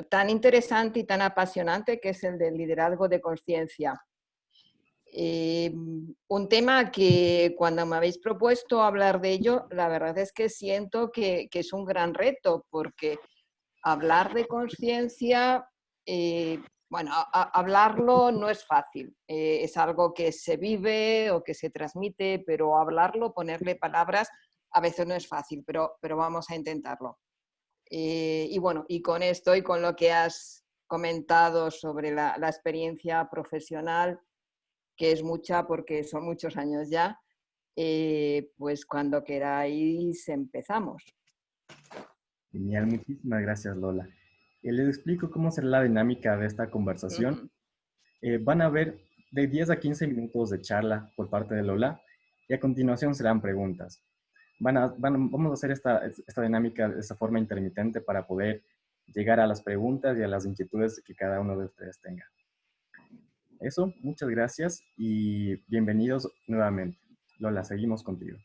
tan interesante y tan apasionante que es el del liderazgo de conciencia. Un tema que cuando me habéis propuesto hablar de ello, la verdad es que siento que es un gran reto, porque hablar de conciencia, bueno, hablarlo no es fácil. Es algo que se vive o que se transmite, pero hablarlo, ponerle palabras, a veces no es fácil, pero vamos a intentarlo. Y bueno, y con esto y con lo que has comentado sobre la experiencia profesional, que es mucha porque son muchos años ya, pues cuando queráis empezamos. Genial, muchísimas gracias, Lola. Les explico cómo será la dinámica de esta conversación. Ujú. Van a haber de 10 a 15 minutos de charla por parte de Lola y a continuación serán preguntas. Vamos a hacer esta dinámica de esta forma intermitente para poder llegar a las preguntas y a las inquietudes que cada uno de ustedes tenga. Eso, muchas gracias y bienvenidos nuevamente. Lola, seguimos contigo.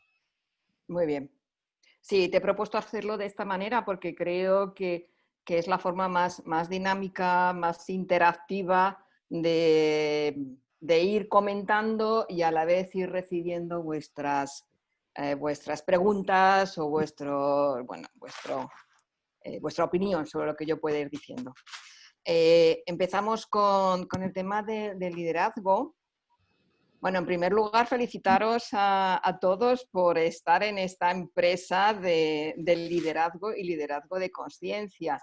Muy bien. Sí, te he propuesto hacerlo de esta manera porque creo que es la forma más dinámica, más interactiva de ir comentando y a la vez ir recibiendo vuestras preguntas o vuestra opinión sobre lo que yo pueda ir diciendo. Empezamos con el tema del liderazgo. Bueno, en primer lugar, felicitaros a todos por estar en esta empresa del liderazgo y liderazgo de conciencia,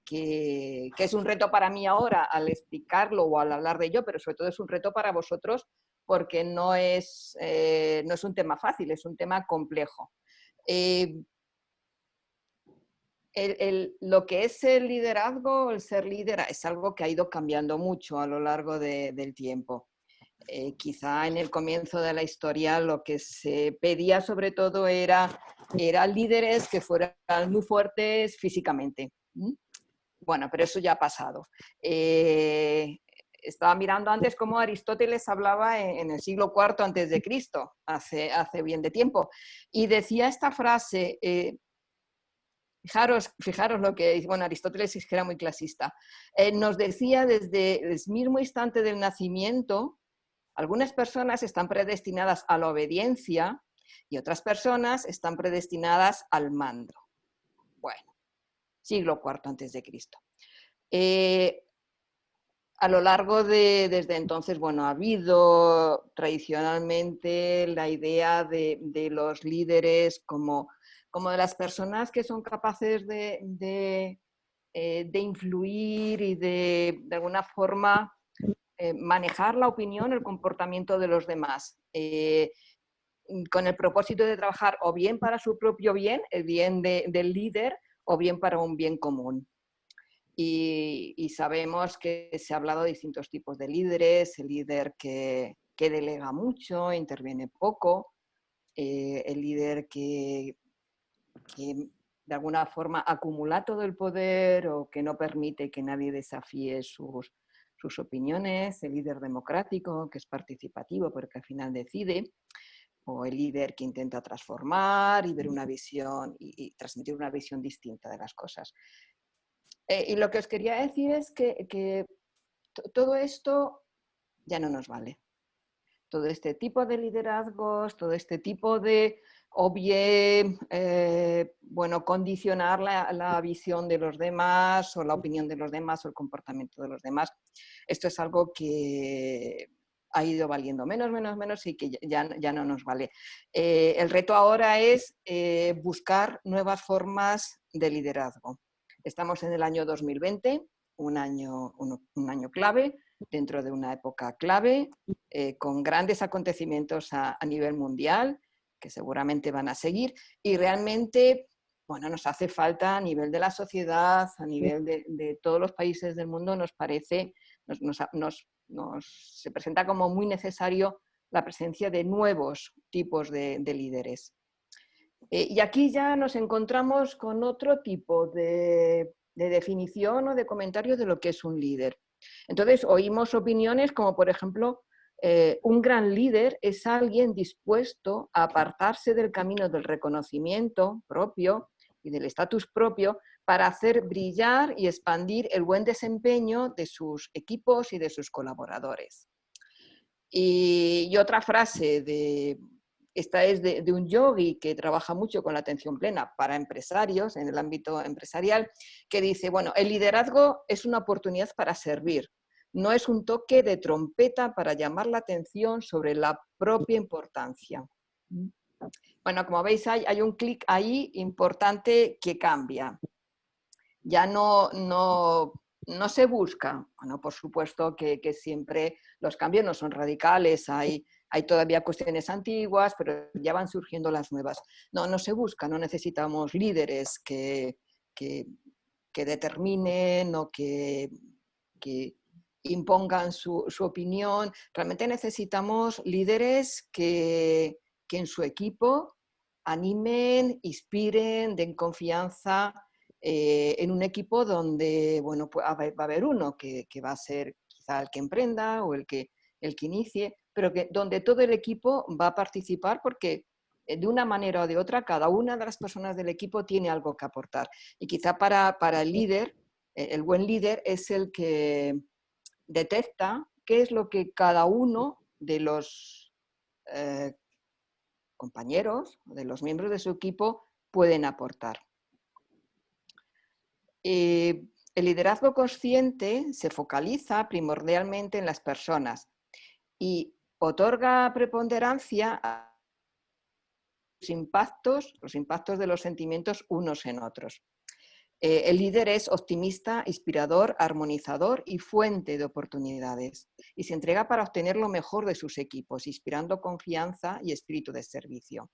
que es un reto para mí ahora al explicarlo o al hablar de ello, pero sobre todo es un reto para vosotros porque no es un tema fácil, es un tema complejo. Lo que es el liderazgo, el ser líder, es algo que ha ido cambiando mucho a lo largo del tiempo. Quizá en el comienzo de la historia lo que se pedía sobre todo eran líderes que fueran muy fuertes físicamente. Bueno, pero eso ya ha pasado. Estaba mirando antes cómo Aristóteles hablaba en el siglo IV antes de Cristo, hace bien de tiempo, y decía esta frase. Fijaros lo que dice, bueno, Aristóteles es que era muy clasista. Nos decía desde el mismo instante del nacimiento, algunas personas están predestinadas a la obediencia y otras personas están predestinadas al mando. Bueno, siglo IV antes de Cristo. A lo largo desde entonces, bueno, ha habido tradicionalmente la idea de los líderes como de las personas que son capaces de influir y de alguna forma manejar la opinión, el comportamiento de los demás, con el propósito de trabajar o bien para su propio bien, el bien del líder, o bien para un bien común. Y sabemos que se ha hablado de distintos tipos de líderes, el líder que delega mucho, interviene poco, el líder que de alguna forma acumula todo el poder o que no permite que nadie desafíe sus opiniones, el líder democrático, que es participativo porque al final decide, o el líder que intenta transformar y ver una visión y transmitir una visión distinta de las cosas. Y lo que os quería decir es que todo esto ya no nos vale. Todo este tipo de liderazgos, todo este tipo de, o bien, condicionar la visión de los demás o la opinión de los demás o el comportamiento de los demás. Esto es algo que ha ido valiendo menos y que ya no nos vale. El reto ahora es buscar nuevas formas de liderazgo. Estamos en el año 2020, un año clave, dentro de una época clave, con grandes acontecimientos a nivel mundial, que seguramente van a seguir, y realmente, bueno, nos hace falta a nivel de la sociedad, a nivel de todos los países del mundo, nos parece, se presenta como muy necesario la presencia de nuevos tipos de líderes. Y aquí ya nos encontramos con otro tipo de definición o de comentario de lo que es un líder. Entonces, oímos opiniones como, por ejemplo, un gran líder es alguien dispuesto a apartarse del camino del reconocimiento propio y del estatus propio para hacer brillar y expandir el buen desempeño de sus equipos y de sus colaboradores. Y otra frase esta es de un yogui que trabaja mucho con la atención plena para empresarios en el ámbito empresarial, que dice, bueno, el liderazgo es una oportunidad para servir, no es un toque de trompeta para llamar la atención sobre la propia importancia. Bueno, como veis, hay un clic ahí importante que cambia. Ya no se busca. Bueno, por supuesto que siempre los cambios no son radicales, hay todavía cuestiones antiguas, pero ya van surgiendo las nuevas. No se busca, no necesitamos líderes que determinen o que impongan su opinión. Realmente necesitamos líderes que en su equipo animen, inspiren, den confianza en un equipo donde, bueno, pues va a haber uno que va a ser quizá el que emprenda o el que inicie, pero donde todo el equipo va a participar porque de una manera o de otra cada una de las personas del equipo tiene algo que aportar. Y quizá para el líder, el buen líder es el que detecta qué es lo que cada uno de los compañeros, de los miembros de su equipo, pueden aportar. El liderazgo consciente se focaliza primordialmente en las personas y otorga preponderancia a los impactos de los sentimientos unos en otros. El líder es optimista, inspirador, armonizador y fuente de oportunidades y se entrega para obtener lo mejor de sus equipos, inspirando confianza y espíritu de servicio.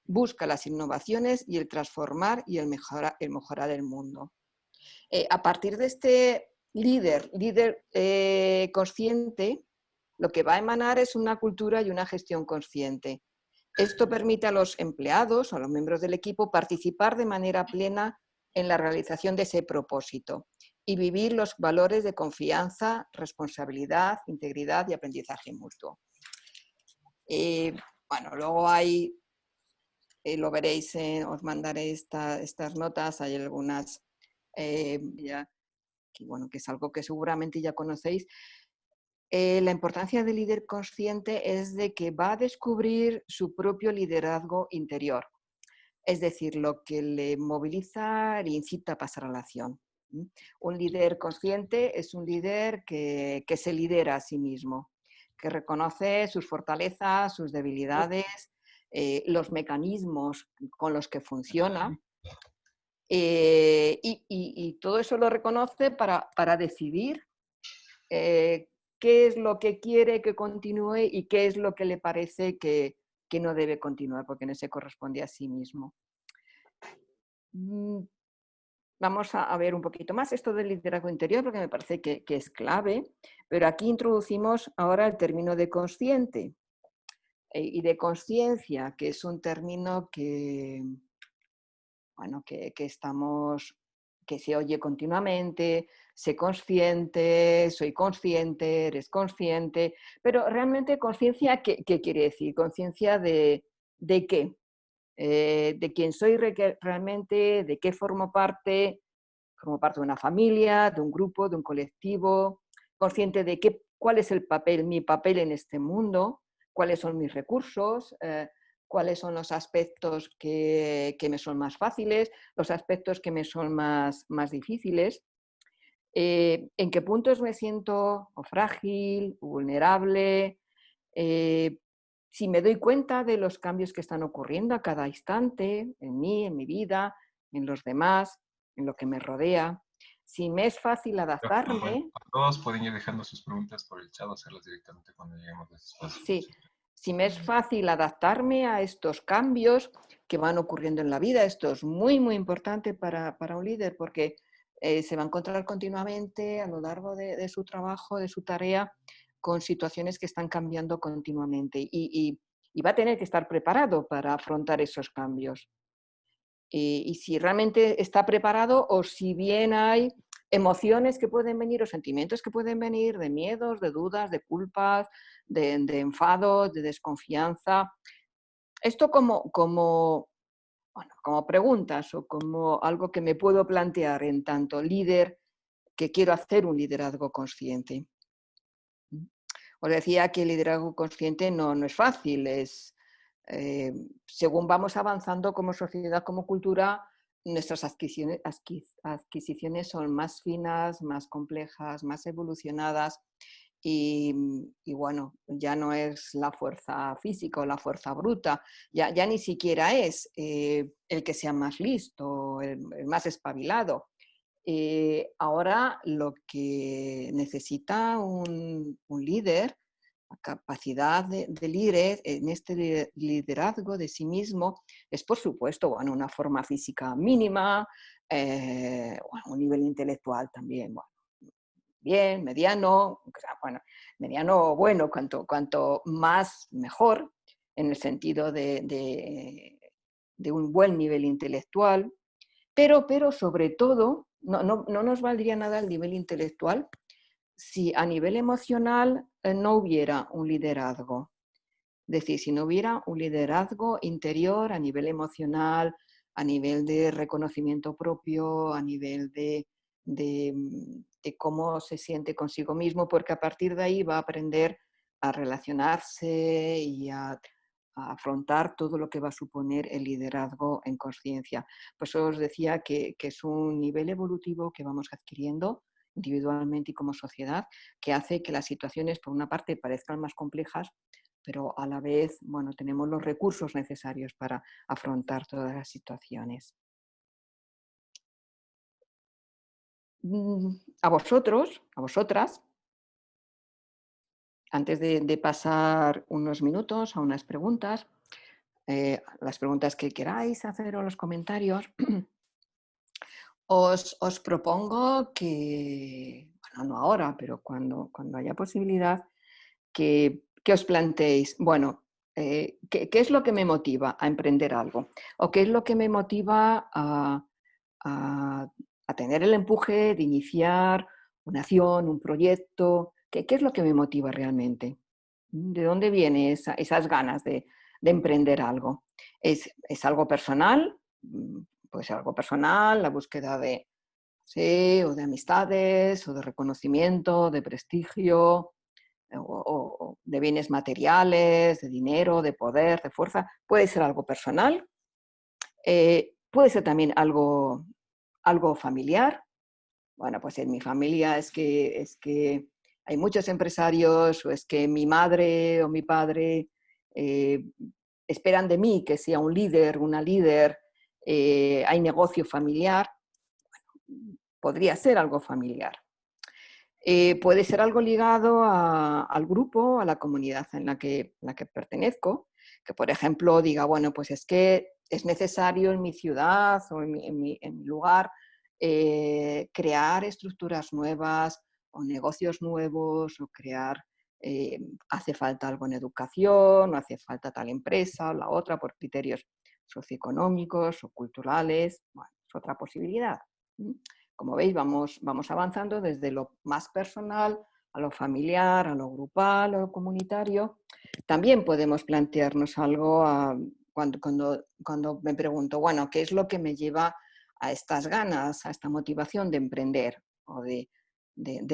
Busca las innovaciones y el transformar y el mejorar el mundo. A partir de este líder consciente, lo que va a emanar es una cultura y una gestión consciente. Esto permite a los empleados o a los miembros del equipo participar de manera plena en la realización de ese propósito y vivir los valores de confianza, responsabilidad, integridad y aprendizaje mutuo. Bueno, luego hay, lo veréis, os mandaré estas notas, hay algunas que es algo que seguramente ya conocéis. La importancia del líder consciente es de que va a descubrir su propio liderazgo interior, es decir, lo que le moviliza, le incita a pasar a la acción. Un líder consciente es un líder que se lidera a sí mismo, que reconoce sus fortalezas, sus debilidades, los mecanismos con los que funciona. Y todo eso lo reconoce para decidir qué es lo que quiere que continúe y qué es lo que le parece que no debe continuar porque no se corresponde a sí mismo. Vamos a ver un poquito más esto del liderazgo interior porque me parece que es clave, pero aquí introducimos ahora el término de consciente y de conciencia, que es un término que se oye continuamente, sé consciente, soy consciente, eres consciente, pero realmente conciencia, ¿qué quiere decir? Conciencia de qué, de quién soy realmente, de qué formo parte de una familia, de un grupo, de un colectivo, consciente de cuál es mi papel en este mundo, cuáles son mis recursos, cuáles son los aspectos que me son más fáciles, los aspectos que me son más difíciles, en qué puntos me siento frágil, vulnerable, si me doy cuenta de los cambios que están ocurriendo a cada instante, en mí, en mi vida, en los demás, en lo que me rodea, si me es fácil adaptarme. Todos pueden ir dejando sus preguntas por el chat o hacerlas directamente cuando lleguemos a ese espacio. Sí, si me es fácil adaptarme a estos cambios que van ocurriendo en la vida. Esto es muy, muy importante para un líder porque se va a encontrar continuamente a lo largo de su trabajo, de su tarea, con situaciones que están cambiando continuamente y va a tener que estar preparado para afrontar esos cambios. Y si realmente está preparado o si bien hay emociones que pueden venir o sentimientos que pueden venir de miedos, de dudas, de culpas, de enfados, de desconfianza. Esto como bueno, como preguntas o como algo que me puedo plantear en tanto líder que quiero hacer un liderazgo consciente. Os decía que el liderazgo consciente no es fácil, según vamos avanzando como sociedad, como cultura, nuestras adquisiciones son más finas, más complejas, más evolucionadas y bueno, ya no es la fuerza física o la fuerza bruta, ya ni siquiera es el que sea más listo, el más espabilado. Ahora lo que necesita un líder, la capacidad de líder en este liderazgo de sí mismo, es por supuesto, bueno, una forma física mínima, bueno, un nivel intelectual también, bueno, bien, mediano, o sea, bueno, mediano bueno, cuanto más mejor, en el sentido de un buen nivel intelectual, pero sobre todo, no nos valdría nada el nivel intelectual si a nivel emocional no hubiera un liderazgo. Es decir, si no hubiera un liderazgo interior a nivel emocional, a nivel de reconocimiento propio, a nivel de cómo se siente consigo mismo, porque a partir de ahí va a aprender a relacionarse y a afrontar todo lo que va a suponer el liderazgo en conciencia. Pues os decía que es un nivel evolutivo que vamos adquiriendo individualmente y como sociedad, que hace que las situaciones, por una parte, parezcan más complejas, pero a la vez, bueno, tenemos los recursos necesarios para afrontar todas las situaciones. A vosotros, a vosotras, antes de pasar unos minutos a unas preguntas, las preguntas que queráis hacer o los comentarios, os propongo que, bueno, no ahora, pero cuando haya posibilidad, que os planteéis, bueno, ¿qué es lo que me motiva a emprender algo? ¿O qué es lo que me motiva a- a tener el empuje de iniciar una acción, un proyecto? ¿Qué es lo que me motiva realmente? ¿De dónde vienen esas ganas de emprender algo? ¿Es algo personal? Puede ser algo personal, la búsqueda de, sí, o de amistades, o de reconocimiento, de prestigio, o de bienes materiales, de dinero, de poder, de fuerza. Puede ser algo personal, puede ser también algo familiar. Bueno, pues en mi familia es que hay muchos empresarios, o es que mi madre o mi padre eh, esperan de mí que sea un líder, una líder, hay negocio familiar, podría ser algo familiar. Puede ser algo ligado al grupo, a la comunidad en la que pertenezco, que por ejemplo diga, bueno, pues es que es necesario en mi ciudad o en mi lugar crear estructuras nuevas o negocios nuevos o crear, hace falta algo en educación o hace falta tal empresa o la otra por criterios socioeconómicos o culturales. Bueno, es otra posibilidad. Como veis, vamos avanzando desde lo más personal a lo familiar, a lo grupal, a lo comunitario. También podemos plantearnos algo cuando me pregunto, bueno, ¿qué es lo que me lleva a estas ganas, a esta motivación de emprender o de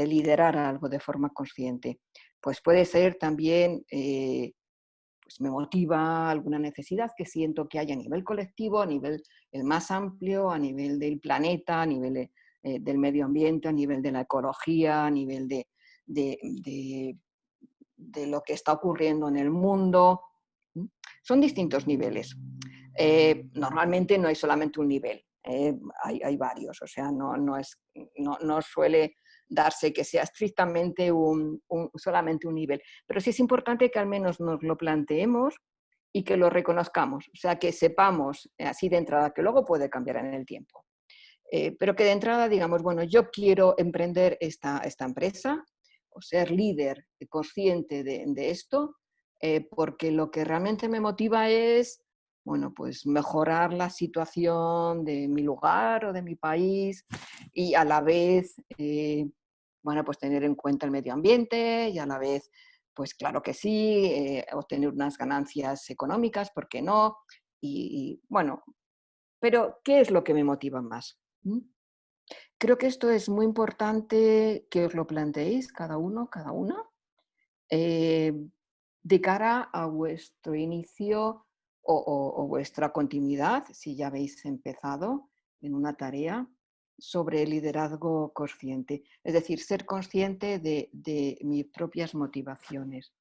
liderar algo de forma consciente? Pues puede ser también, pues me motiva alguna necesidad que siento que hay a nivel colectivo, a nivel el más amplio, a nivel del planeta, a nivel del medio ambiente, a nivel de la ecología, a nivel de, de- de lo que está ocurriendo en el mundo. Son distintos niveles. Normalmente no hay solamente un nivel, hay varios, o sea, no suele darse que sea estrictamente solamente un nivel, pero sí es importante que al menos nos lo planteemos y que lo reconozcamos, o sea, que sepamos así de entrada, que luego puede cambiar en el tiempo, pero que de entrada digamos, bueno, yo quiero emprender esta empresa o ser líder consciente de esto, porque lo que realmente me motiva es, bueno, pues mejorar la situación de mi lugar o de mi país y a la vez, bueno, pues tener en cuenta el medio ambiente y a la vez, pues claro que sí, obtener unas ganancias económicas, ¿por qué no? Y bueno, Pero, ¿qué es lo que me motiva más? ¿Mm? Creo que esto es muy importante que os lo planteéis cada uno, cada una, eh, de cara a vuestro inicio o vuestra continuidad, si ya habéis empezado en una tarea, sobre el liderazgo consciente. Es decir, ser consciente de mis propias motivaciones,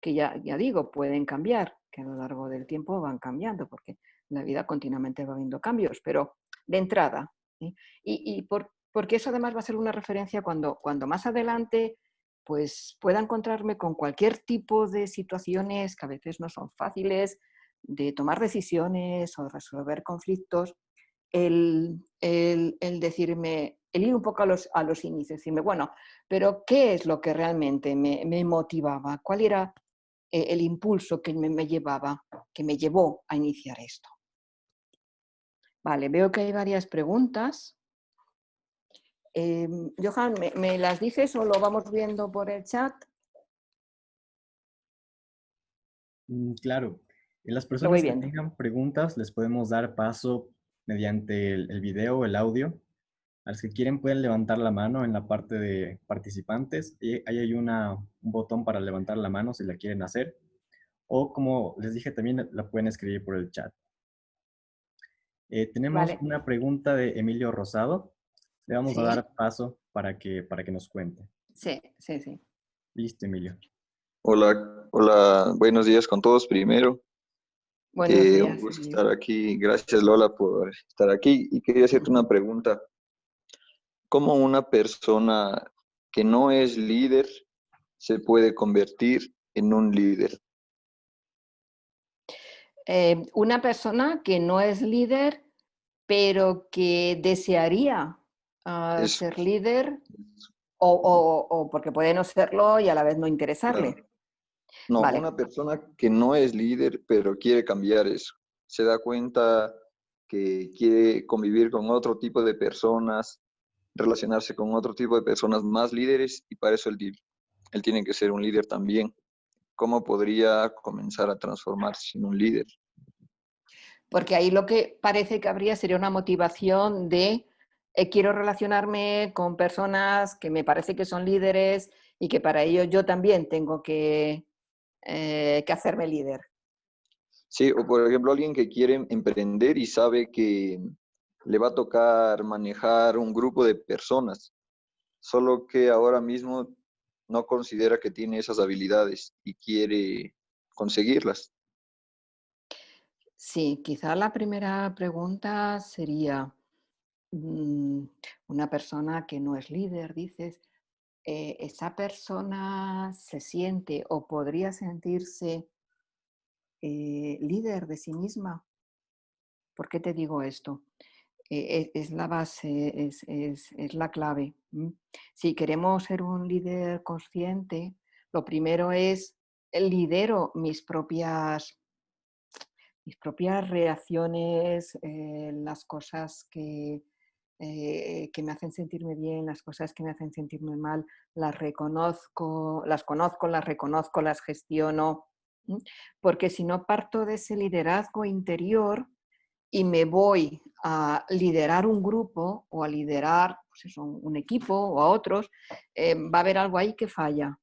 que ya digo, pueden cambiar, que a lo largo del tiempo van cambiando, porque la vida continuamente va habiendo cambios, pero de entrada. ¿Sí? Porque eso además va a ser una referencia cuando más adelante pues pueda encontrarme con cualquier tipo de situaciones que a veces no son fáciles, de tomar decisiones o resolver conflictos, el decirme, el ir un poco a los inicios, decirme, bueno, pero ¿qué es lo que realmente me motivaba? ¿Cuál era el impulso que me llevaba, que me llevó a iniciar esto? Vale, veo que hay varias preguntas. Johan, ¿me las dices o lo vamos viendo por el chat? Claro. Y las Lo voy personas que viendo. tengan preguntas les podemos dar paso mediante el video o el audio. A los que quieren pueden levantar la mano en la parte de participantes. Y ahí hay un botón para levantar la mano si la quieren hacer. O como les dije, también la pueden escribir por el chat. Tenemos Vale. una pregunta de Emilio Rosado. Le vamos a Sí, dar paso para que nos cuente. sí, sí, sí. Listo, Emilio. Hola, hola, buenos días con todos primero. Buenos Un días, gusto Emilio. estar aquí. Gracias, Lola, por estar aquí. Y quería hacerte una pregunta. ¿Cómo una persona que no es líder se puede convertir en un líder? Una persona que no es líder, pero que desearía Eso, ser líder o porque puede no serlo y a la vez no claro. interesarle. No, Vale, una persona que no es líder, pero quiere cambiar eso. Se da cuenta que quiere convivir con otro tipo de personas, relacionarse con otro tipo de personas más líderes y para eso él tiene que ser un líder también. ¿Cómo podría comenzar a transformarse en un líder? porque ahí lo que parece que habría sería una motivación de quiero relacionarme con personas que me parece que son líderes y que para ello yo también tengo que hacerme líder. Sí, o por ejemplo, alguien que quiere emprender y sabe que le va a tocar manejar un grupo de personas, solo que ahora mismo no considera que tiene esas habilidades y quiere conseguirlas. Sí, quizá la primera pregunta sería, mm, una persona que no es líder, dices, ¿esa persona se siente o podría sentirse líder de sí misma? ¿Por qué te digo esto? Es la base, es la clave. Si queremos ser un líder consciente, lo primero es lidero mis propias reacciones, las cosas que me hacen sentirme bien, las cosas que me hacen sentirme mal, las conozco, las reconozco, las gestiono. ¿M? Porque si no parto de ese liderazgo interior y me voy a liderar un grupo o a liderar pues eso, un equipo o a otros, va a haber algo ahí que falla,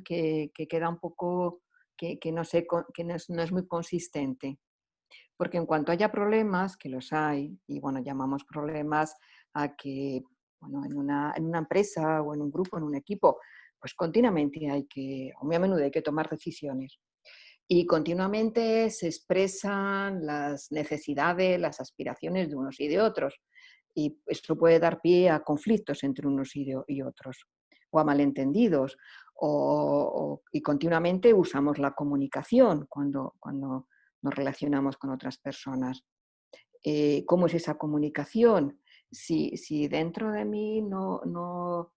que queda un poco, que no, sé, que no es muy consistente. Porque en cuanto haya problemas, que los hay, y bueno, llamamos problemas a que, bueno, en una empresa o en un grupo, en un equipo, pues continuamente o muy a menudo hay que tomar decisiones. Y continuamente se expresan las necesidades, las aspiraciones de unos y de otros. Y esto puede dar pie a conflictos entre unos y otros, o a malentendidos. Y continuamente usamos la comunicación cuando nos relacionamos con otras personas. ¿Cómo es esa comunicación? Si dentro de mí no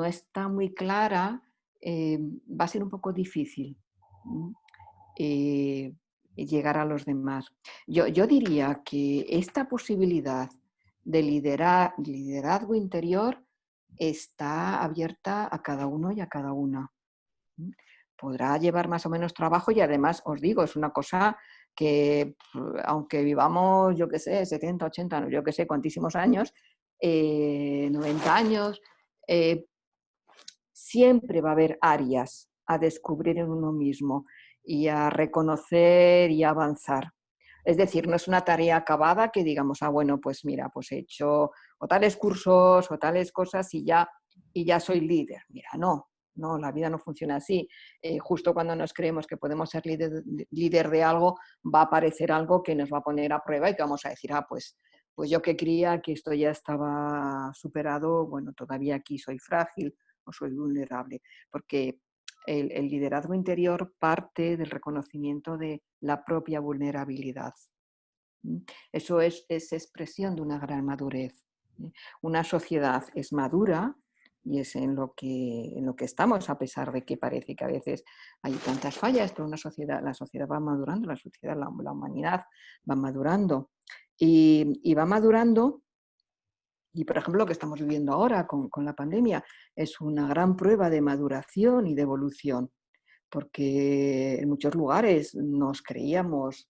está muy clara, va a ser un poco difícil eh, llegar a los demás. Yo diría que esta posibilidad de liderazgo interior está abierta a cada uno y a cada una. Podrá llevar más o menos trabajo y además os digo, es una cosa que aunque vivamos, yo qué sé, 70, 80, yo qué sé, cuantísimos años, 90 años, siempre va a haber áreas a descubrir en uno mismo y a reconocer y a avanzar. Es decir, no es una tarea acabada que digamos, bueno, pues mira, pues he hecho o tales cursos o tales cosas y ya soy líder. Mira, no, la vida no funciona así. Justo cuando nos creemos que podemos ser líder de algo, va a aparecer algo que nos va a poner a prueba y que vamos a decir, pues yo que creía que esto ya estaba superado, bueno, todavía aquí soy frágil o soy vulnerable, porque el liderazgo interior parte del reconocimiento de la propia vulnerabilidad. Eso es expresión de una gran madurez. Una sociedad es madura y es en lo que estamos, a pesar de que parece que a veces hay tantas fallas, pero la sociedad va madurando, la humanidad va madurando. Y va madurando. Y, por ejemplo, lo que estamos viviendo ahora con la pandemia es una gran prueba de maduración y de evolución, porque en muchos lugares nos creíamos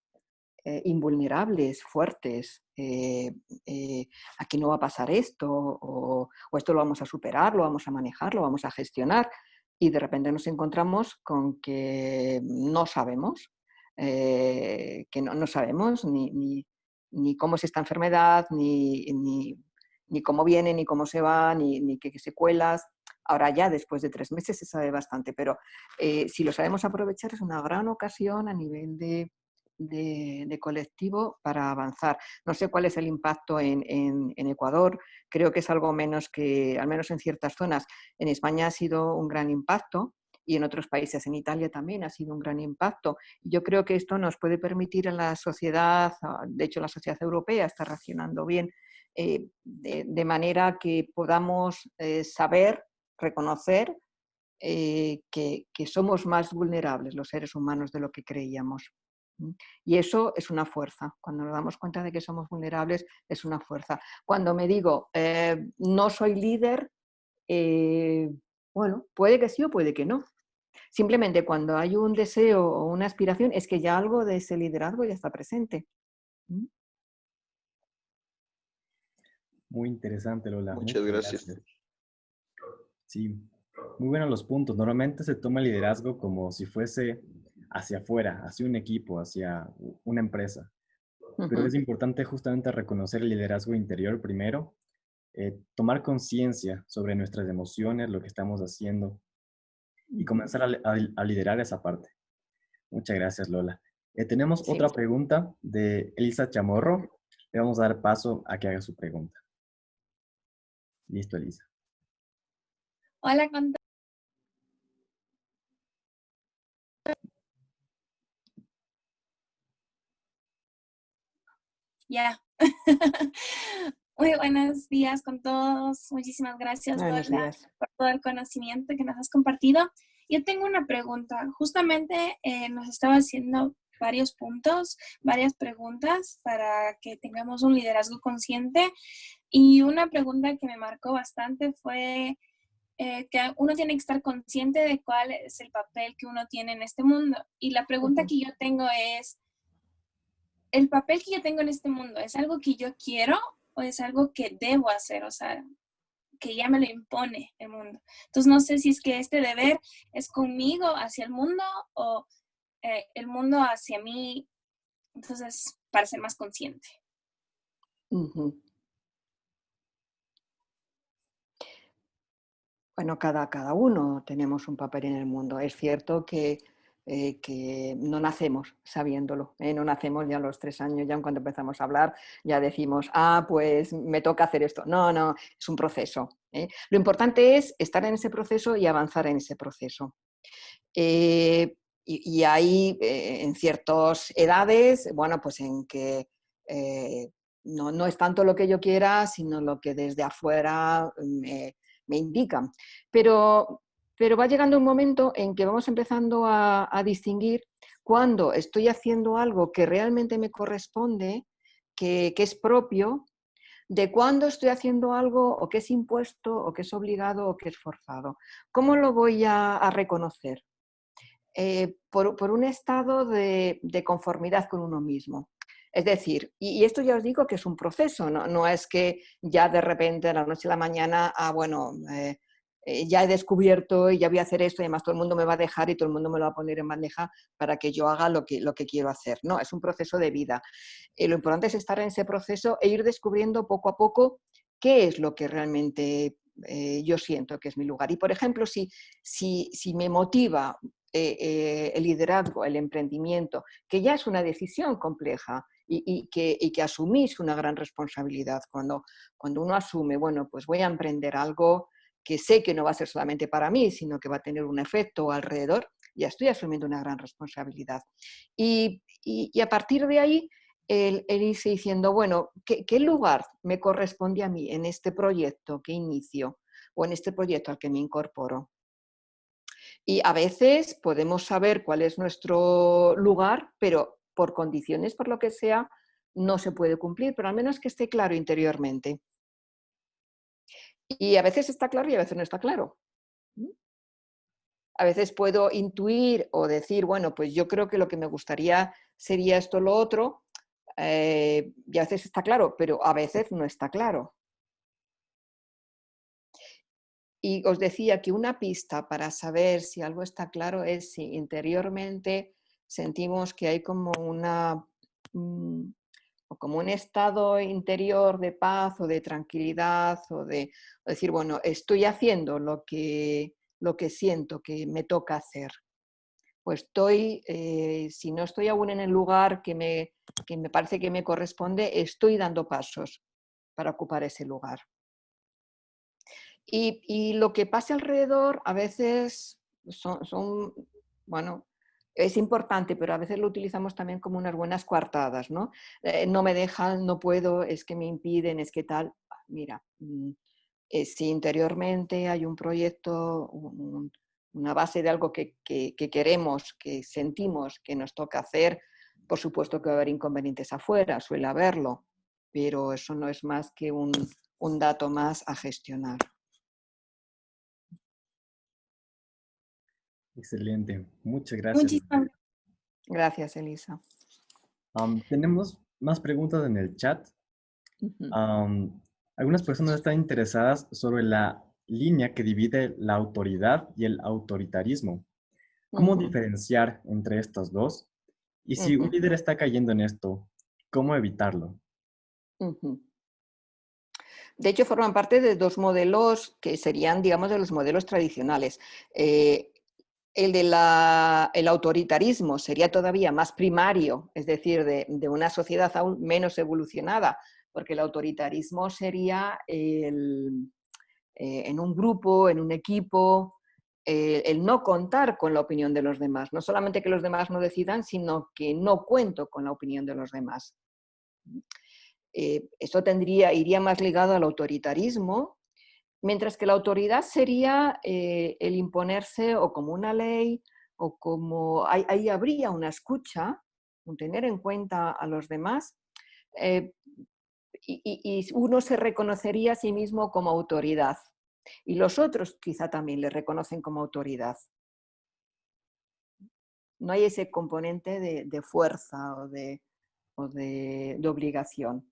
invulnerables, fuertes, aquí no va a pasar esto, o esto lo vamos a superar, lo vamos a manejar, lo vamos a gestionar, y de repente nos encontramos con que no sabemos, que no sabemos ni cómo es esta enfermedad, ni cómo viene, ni cómo se va, ni qué secuelas. Ahora ya, después de 3 meses, se sabe bastante, pero si lo sabemos aprovechar es una gran ocasión a nivel de colectivo para avanzar. No sé cuál es el impacto en Ecuador, creo que es algo menos que, al menos en ciertas zonas. En España ha sido un gran impacto y en otros países, en Italia también ha sido un gran impacto. Yo creo que esto nos puede permitir a la sociedad, de hecho la sociedad europea está reaccionando bien, de manera que podamos saber, reconocer que somos más vulnerables los seres humanos de lo que creíamos. Y eso es una fuerza. Cuando nos damos cuenta de que somos vulnerables, es una fuerza. Cuando me digo, no soy líder, bueno, puede que sí o puede que no. Simplemente cuando hay un deseo o una aspiración, es que ya algo de ese liderazgo ya está presente. Muy interesante, Lola. Muchas gracias. Sí, muy buenos los puntos. Normalmente se toma el liderazgo como si fuese hacia afuera, hacia un equipo, hacia una empresa. Pero es importante justamente reconocer el liderazgo interior primero, tomar conciencia sobre nuestras emociones, lo que estamos haciendo y comenzar a liderar esa parte. Muchas gracias, Lola. Tenemos Sí. otra pregunta de Elisa Chamorro. Le vamos a dar paso a que haga su pregunta. Listo, Elisa. Hola, con ya. Muy buenos días con todos. Muchísimas gracias, Buenos Lola, días. por todo el conocimiento que nos has compartido. Yo tengo una pregunta. Justamente nos estaba haciendo varios puntos, varias preguntas para que tengamos un liderazgo consciente. Y una pregunta que me marcó bastante fue que uno tiene que estar consciente de cuál es el papel que uno tiene en este mundo. Y la pregunta que yo tengo es, ¿el papel que yo tengo en este mundo es algo que yo quiero o es algo que debo hacer? O sea, que ya me lo impone el mundo. Entonces, no sé si es que este deber es conmigo hacia el mundo o el mundo hacia mí. Entonces, para ser más consciente. Bueno, cada uno tenemos un papel en el mundo. Es cierto que no nacemos sabiéndolo. No nacemos ya a los 3 años, ya cuando empezamos a hablar, ya decimos, pues me toca hacer esto. No, es un proceso. Lo importante es estar en ese proceso y avanzar en ese proceso. Y hay en ciertas edades, bueno, pues en que no es tanto lo que yo quiera, sino lo que desde afuera me indican. Pero va llegando un momento en que vamos empezando a distinguir cuando estoy haciendo algo que realmente me corresponde, que es propio, de cuándo estoy haciendo algo o que es impuesto o que es obligado o que es forzado. ¿Cómo lo voy a reconocer? por un estado de conformidad con uno mismo. Es decir, y esto ya os digo que es un proceso, no es que ya de repente de la noche a la mañana, bueno, ya he descubierto y ya voy a hacer esto y además todo el mundo me va a dejar y todo el mundo me lo va a poner en bandeja para que yo haga lo que quiero hacer. No, es un proceso de vida. Lo importante es estar en ese proceso e ir descubriendo poco a poco qué es lo que realmente yo siento que es mi lugar. Y, por ejemplo, si me motiva el liderazgo, el emprendimiento, que ya es una decisión compleja y que asumís una gran responsabilidad. Cuando uno asume, bueno, pues voy a emprender algo que sé que no va a ser solamente para mí, sino que va a tener un efecto alrededor, ya estoy asumiendo una gran responsabilidad. Y a partir de ahí, el irse diciendo, bueno, ¿qué lugar me corresponde a mí en este proyecto que inicio o en este proyecto al que me incorporo? Y a veces podemos saber cuál es nuestro lugar, pero por condiciones, por lo que sea, no se puede cumplir, pero al menos que esté claro interiormente. Y a veces está claro y a veces no está claro. A veces puedo intuir o decir, bueno, pues yo creo que lo que me gustaría sería esto o lo otro, y a veces está claro, pero a veces no está claro. Y os decía que una pista para saber si algo está claro es si interiormente sentimos que hay como como un estado interior de paz o de tranquilidad o de decir, bueno, estoy haciendo lo que siento que me toca hacer. Pues si no estoy aún en el lugar que me parece que me corresponde, estoy dando pasos para ocupar ese lugar. Y lo que pase alrededor a veces bueno, es importante, pero a veces lo utilizamos también como unas buenas coartadas, ¿no? No me dejan, no puedo, es que me impiden, es que tal. Mira, si interiormente hay un proyecto, una base de algo que queremos, que sentimos que nos toca hacer, por supuesto que va a haber inconvenientes afuera, suele haberlo, pero eso no es más que un dato más a gestionar. Excelente. Muchas gracias. Muchísimas Gracias, Elisa. Tenemos más preguntas en el chat. Ujú. Algunas personas están interesadas sobre la línea que divide la autoridad y el autoritarismo. ¿Cómo Ujú, diferenciar entre estos dos? Y si un ujú, líder está cayendo en esto, ¿cómo evitarlo? ujú. De hecho, forman parte de dos modelos que serían, digamos, de los modelos tradicionales. El autoritarismo sería todavía más primario, es decir, de una sociedad aún menos evolucionada, porque el autoritarismo sería en un grupo, en un equipo, el no contar con la opinión de los demás. No solamente que los demás no decidan, sino que no cuento con la opinión de los demás. Esto iría más ligado al autoritarismo, mientras que la autoridad sería el imponerse o como una ley o como ahí habría una escucha, un tener en cuenta a los demás, eh, y uno se reconocería a sí mismo como autoridad y los otros quizá también le reconocen como autoridad. No hay ese componente de fuerza o de obligación.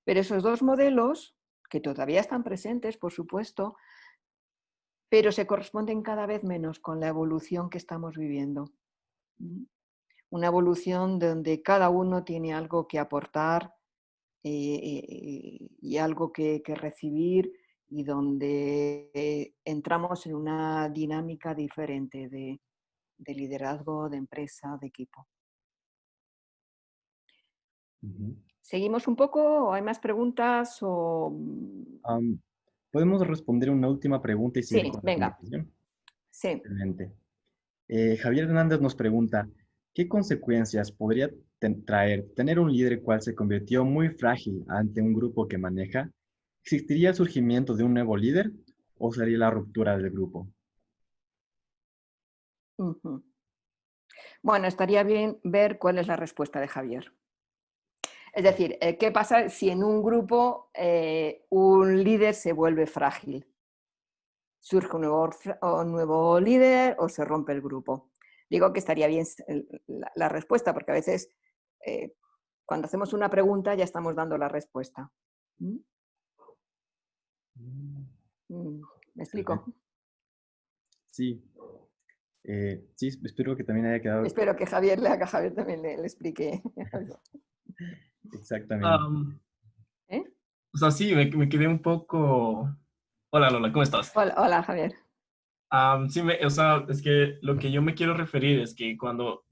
Pero esos dos modelos, que todavía están presentes, por supuesto, pero se corresponden cada vez menos con la evolución que estamos viviendo. Una evolución donde cada uno tiene algo que aportar y algo que recibir y donde entramos en una dinámica diferente de liderazgo, de empresa, de equipo. Ujú. ¿Seguimos un poco? ¿Hay más preguntas? ¿Podemos responder una última pregunta y seguir Sí, con la venga. conversación? Sí. Excelente. Javier Hernández nos pregunta, ¿qué consecuencias podría traer tener un líder cual se convirtió muy frágil ante un grupo que maneja? ¿Existiría el surgimiento de un nuevo líder o sería la ruptura del grupo? Ujú. Bueno, estaría bien ver cuál es la respuesta de Javier. Es decir, ¿qué pasa si en un grupo un líder se vuelve frágil? ¿Surge un nuevo líder o se rompe el grupo? Digo que estaría bien la respuesta, porque a veces cuando hacemos una pregunta ya estamos dando la respuesta. ¿Mm? ¿Me explico? Sí. Sí, espero que también haya quedado Espero que Javier también le explique algo. exactamente. ¿Eh? O sea, sí, me quedé un poco... Hola Lola, ¿cómo estás? Hola, Javier. Sí, o sea, es que lo que yo me quiero referir es que cuando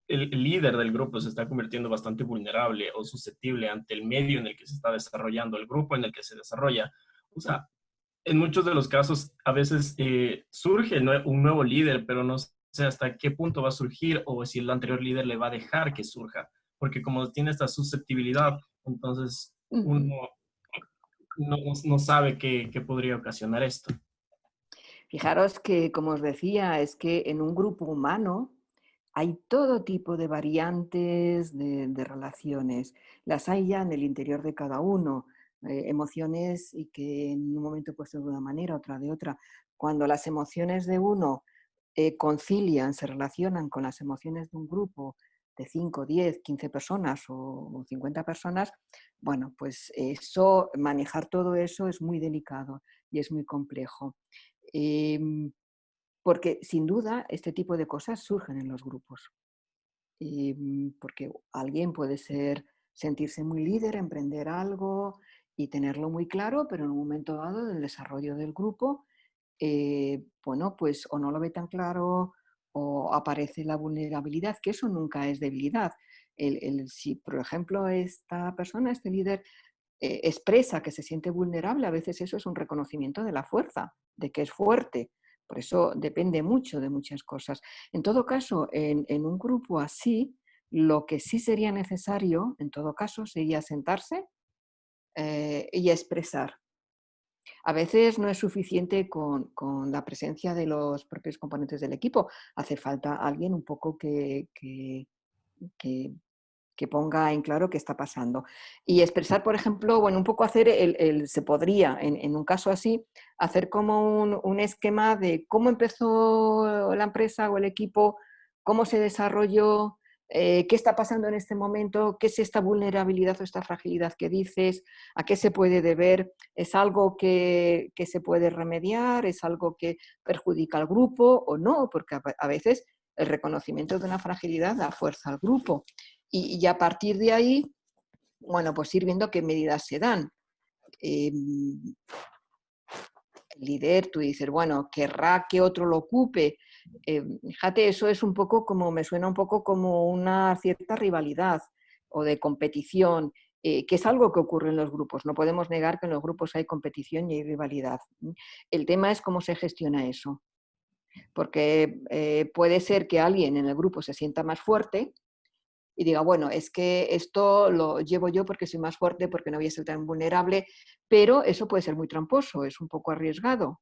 el líder del grupo se está convirtiendo bastante vulnerable o susceptible ante el medio en el que se está desarrollando, el grupo en el que se desarrolla, o sea, en muchos de los casos a veces surge un nuevo líder, pero no sé hasta qué punto va a surgir o si el anterior líder le va a dejar que surja, porque como tiene esta susceptibilidad, entonces uno no sabe qué podría ocasionar esto. Fijaros que, como os decía, es que en un grupo humano hay todo tipo de variantes de relaciones. Las hay ya en el interior de cada uno. Emociones y que en un momento puede ser de una manera, otra de otra. Cuando las emociones de uno concilian, se relacionan con las emociones de un grupo de 5, 10, 15 personas o 50 personas, bueno, pues eso, manejar todo eso es muy delicado y es muy complejo. Porque sin duda este tipo de cosas surgen en los grupos. Porque alguien puede sentirse muy líder, emprender algo y tenerlo muy claro, pero en un momento dado del desarrollo del grupo, bueno, pues o no lo ve tan claro o aparece la vulnerabilidad, que eso nunca es debilidad. Si, por ejemplo, esta persona, este líder, expresa que se siente vulnerable, a veces eso es un reconocimiento de la fuerza, de que es fuerte. Por eso depende mucho de muchas cosas. En todo caso, en un grupo así, lo que sí sería necesario, en todo caso, sería sentarse y expresar. A veces no es suficiente con la presencia de los propios componentes del equipo. Hace falta alguien un poco que ponga en claro qué está pasando. Y expresar, por ejemplo, bueno, un poco hacer se podría, en un caso así, hacer como un esquema de cómo empezó la empresa o el equipo, cómo se desarrolló, qué está pasando en este momento, qué es esta vulnerabilidad o esta fragilidad que dices, a qué se puede deber, es algo que se puede remediar, es algo que perjudica al grupo o no, porque a veces el reconocimiento de una fragilidad da fuerza al grupo. Y a partir de ahí, bueno, pues ir viendo qué medidas se dan. El líder, tú dices, bueno, querrá que otro lo ocupe. Fíjate, eso es un poco como, me suena un poco como una cierta rivalidad o de competición, que es algo que ocurre en los grupos. No podemos negar que en los grupos hay competición y hay rivalidad. El tema es cómo se gestiona eso. Porque puede ser que alguien en el grupo se sienta más fuerte y diga, bueno, es que esto lo llevo yo porque soy más fuerte, porque no voy a ser tan vulnerable, pero eso puede ser muy tramposo, es un poco arriesgado.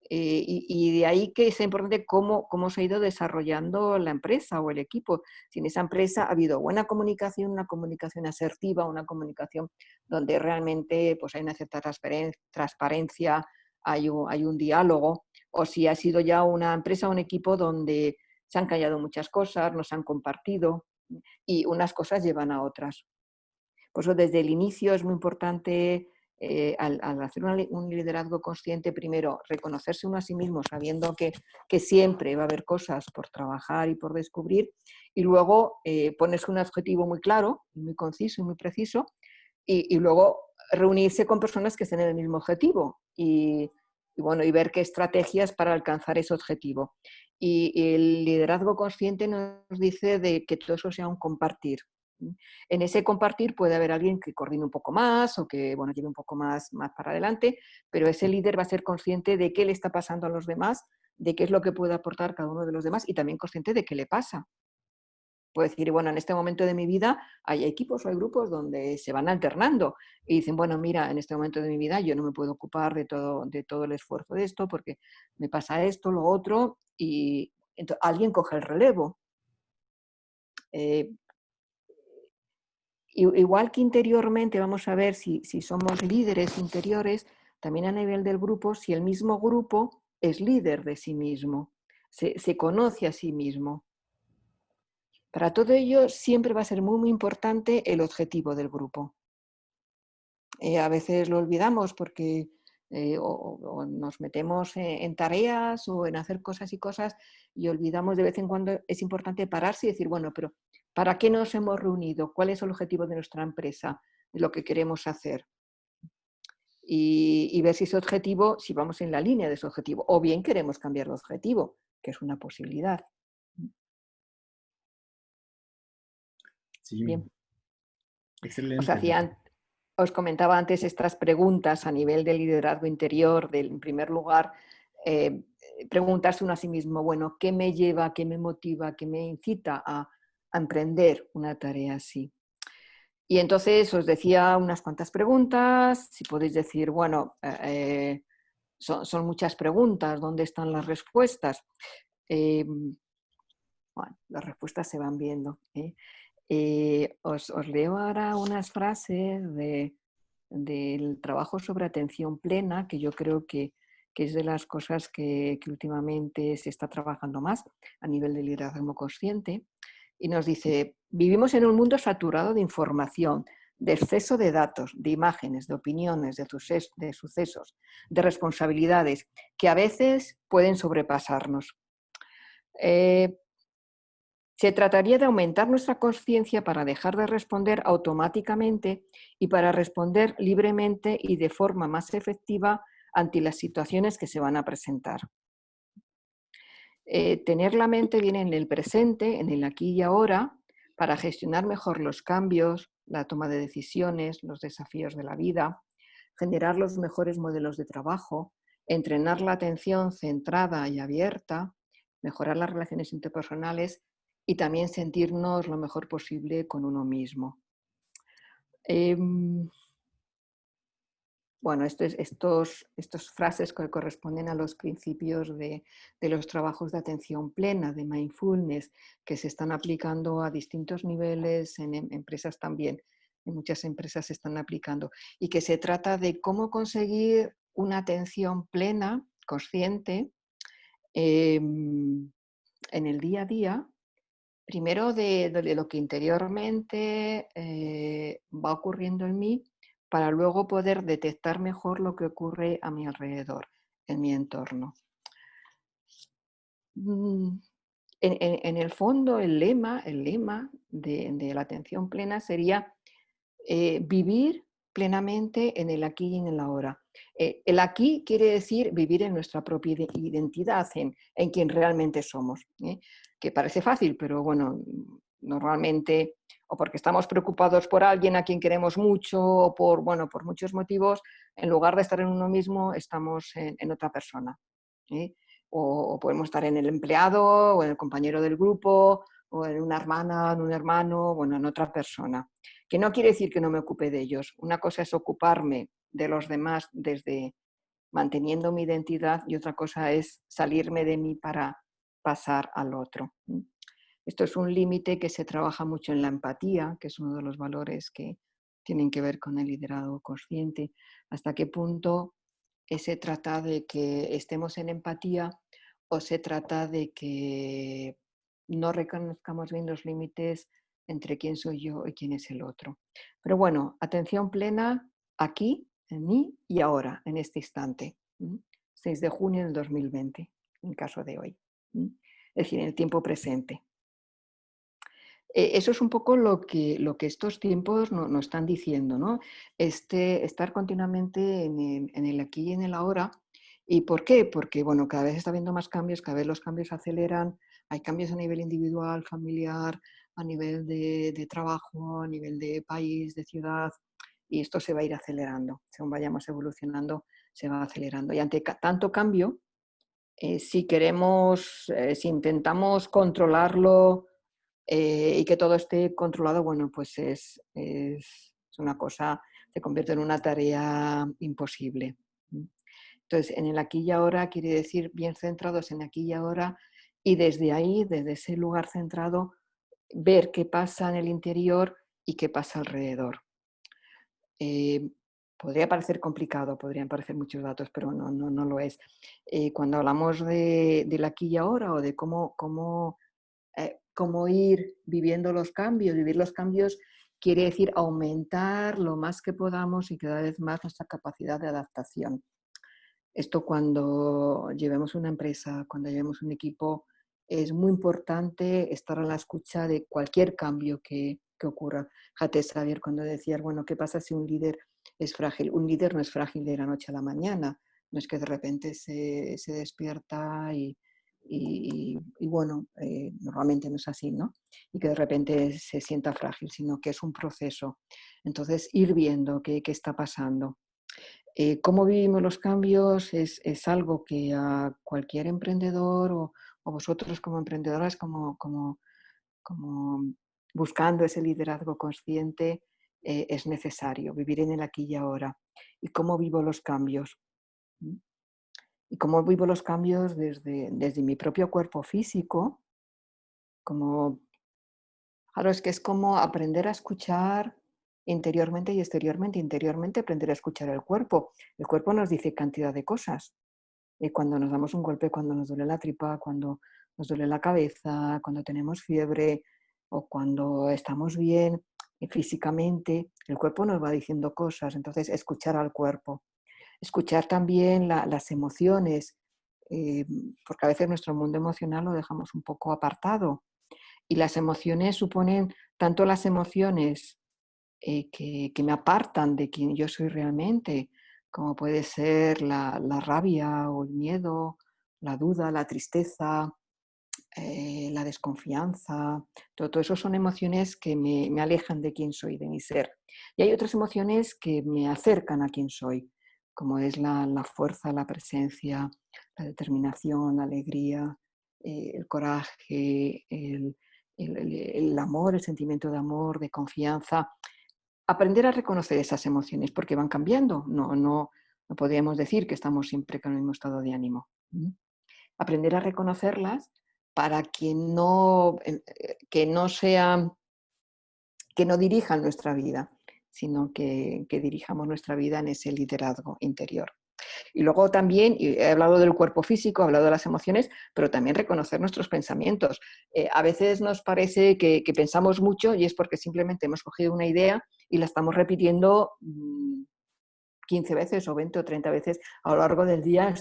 Y de ahí que es importante cómo se ha ido desarrollando la empresa o el equipo. Si en esa empresa ha habido buena comunicación, una comunicación asertiva, una comunicación donde realmente pues, hay una cierta transparencia, hay un diálogo, o si ha sido ya una empresa o un equipo donde se han callado muchas cosas, no se han compartido y unas cosas llevan a otras. Por eso desde el inicio es muy importante, al hacer un liderazgo consciente, primero reconocerse uno a sí mismo sabiendo que siempre va a haber cosas por trabajar y por descubrir, y luego ponerse un objetivo muy claro, muy conciso y muy preciso, y luego reunirse con personas que estén en el mismo objetivo y ver qué estrategias para alcanzar ese objetivo. Y el liderazgo consciente nos dice de que todo eso sea un compartir. En ese compartir puede haber alguien que coordine un poco más o que lleve un poco más para adelante, pero ese líder va a ser consciente de qué le está pasando a los demás, de qué es lo que puede aportar cada uno de los demás y también consciente de qué le pasa. Puede decir, bueno, en este momento de mi vida hay equipos o hay grupos donde se van alternando y dicen, bueno, mira, en este momento de mi vida yo no me puedo ocupar de todo el esfuerzo de esto porque me pasa esto, lo otro, y entonces, alguien coge el relevo. Igual que interiormente, vamos a ver si somos líderes interiores, también a nivel del grupo, si el mismo grupo es líder de sí mismo, se conoce a sí mismo. Para todo ello siempre va a ser muy, muy importante el objetivo del grupo. A veces lo olvidamos porque o nos metemos en tareas o en hacer cosas y cosas y olvidamos de vez en cuando. Es importante pararse y decir, bueno, pero ¿para qué nos hemos reunido? ¿Cuál es el objetivo de nuestra empresa? De lo que queremos hacer. Y ver si ese objetivo, si vamos en la línea de ese objetivo, o bien queremos cambiar de objetivo, que es una posibilidad. Sí, Bien. excelente. Os comentaba antes estas preguntas a nivel de liderazgo interior, en primer lugar, preguntarse uno a sí mismo, bueno, ¿qué me lleva, qué me motiva, qué me incita a emprender una tarea así? Y entonces os decía unas cuantas preguntas, si podéis decir, bueno, son muchas preguntas, ¿dónde están las respuestas? Bueno, las respuestas se van viendo. Os leo ahora unas frases del trabajo sobre atención plena, que yo creo que es de las cosas que últimamente se está trabajando más a nivel de liderazgo consciente. Y nos dice, vivimos en un mundo saturado de información, de exceso de datos, de imágenes, de opiniones, de sucesos, de responsabilidades, que a veces pueden sobrepasarnos. Se trataría de aumentar nuestra conciencia para dejar de responder automáticamente y para responder libremente y de forma más efectiva ante las situaciones que se van a presentar. Tener la mente bien en el presente, en el aquí y ahora, para gestionar mejor los cambios, la toma de decisiones, los desafíos de la vida, generar los mejores modelos de trabajo, entrenar la atención centrada y abierta, mejorar las relaciones interpersonales y también sentirnos lo mejor posible con uno mismo. Bueno, estas frases que corresponden a los principios de los trabajos de atención plena, de mindfulness, que se están aplicando a distintos niveles en empresas también. En muchas empresas se están aplicando. Y que se trata de cómo conseguir una atención plena, consciente, en el día a día. Primero de lo que interiormente va ocurriendo en mí, para luego poder detectar mejor lo que ocurre a mi alrededor, en mi entorno. En el fondo, el lema de la atención plena sería vivir plenamente en el aquí y en el ahora. El aquí quiere decir vivir en nuestra propia identidad, en quien realmente somos. Que parece fácil, pero bueno, normalmente, o porque estamos preocupados por alguien a quien queremos mucho, o por muchos motivos, en lugar de estar en uno mismo, estamos en otra persona. O podemos estar en el empleado, o en el compañero del grupo, o en una hermana, en un hermano, bueno, en otra persona. Que no quiere decir que no me ocupe de ellos. Una cosa es ocuparme de los demás desde manteniendo mi identidad y otra cosa es salirme de mí para pasar al otro. Esto es un límite que se trabaja mucho en la empatía, que es uno de los valores que tienen que ver con el liderazgo consciente. ¿Hasta qué punto se trata de que estemos en empatía o se trata de que no reconozcamos bien los límites entre quién soy yo y quién es el otro? Pero bueno, atención plena aquí, en mí y ahora, en este instante. 6 de junio del 2020, en el caso de hoy. Es decir, en el tiempo presente. Eso es un poco lo que estos tiempos nos están diciendo, ¿no? Estar continuamente en el aquí y en el ahora. ¿Y por qué? Porque bueno, cada vez está habiendo más cambios, cada vez los cambios se aceleran, hay cambios a nivel individual, familiar, a nivel de trabajo, a nivel de país, de ciudad, y esto se va a ir acelerando. Según vayamos evolucionando, se va acelerando. Y ante tanto cambio, si intentamos controlarlo, y que todo esté controlado, bueno, pues es una cosa, se convierte en una tarea imposible. Entonces, en el aquí y ahora quiere decir bien centrados en aquí y ahora y desde ahí, desde ese lugar centrado, ver qué pasa en el interior y qué pasa alrededor. Podría parecer complicado, podrían parecer muchos datos, pero no lo es. Cuando hablamos del aquí y ahora o de cómo cómo ir viviendo los cambios. Vivir los cambios quiere decir aumentar lo más que podamos y cada vez más nuestra capacidad de adaptación. Esto cuando llevemos una empresa, cuando llevemos un equipo, es muy importante estar a la escucha de cualquier cambio que ocurra. Fíjate, Xavier, cuando decías, bueno, ¿qué pasa si un líder es frágil? Un líder no es frágil de la noche a la mañana. No es que de repente se despierta y bueno, normalmente no es así, ¿no? Y que de repente se sienta frágil, sino que es un proceso. Entonces, ir viendo qué está pasando. Cómo vivimos los cambios es algo que a cualquier emprendedor o vosotros como emprendedoras, como buscando ese liderazgo consciente, es necesario vivir en el aquí y ahora. ¿Y cómo vivo los cambios? ¿Mm? Y cómo vivo los cambios desde mi propio cuerpo físico, como, claro, es que es como aprender a escuchar interiormente y exteriormente. Interiormente aprender a escuchar el cuerpo. El cuerpo nos dice cantidad de cosas. Cuando nos damos un golpe, cuando nos duele la tripa, cuando nos duele la cabeza, cuando tenemos fiebre o cuando estamos bien físicamente, el cuerpo nos va diciendo cosas. Entonces, escuchar al cuerpo. Escuchar también las emociones, porque a veces nuestro mundo emocional lo dejamos un poco apartado. Y las emociones suponen tanto las emociones que me apartan de quien yo soy realmente, como puede ser la rabia o el miedo, la duda, la tristeza, la desconfianza. Todo eso son emociones que me alejan de quién soy, de mi ser. Y hay otras emociones que me acercan a quién soy, como es la fuerza, la presencia, la determinación, la alegría, el coraje, el amor, el sentimiento de amor, de confianza. Aprender a reconocer esas emociones porque van cambiando. No podríamos decir que estamos siempre con el mismo estado de ánimo. Aprender a reconocerlas para que no dirijan nuestra vida, sino que dirijamos nuestra vida en ese liderazgo interior. Y luego también, he hablado del cuerpo físico, he hablado de las emociones, pero también reconocer nuestros pensamientos. A veces nos parece que pensamos mucho y es porque simplemente hemos cogido una idea y la estamos repitiendo 15 veces o 20 o 30 veces a lo largo del día,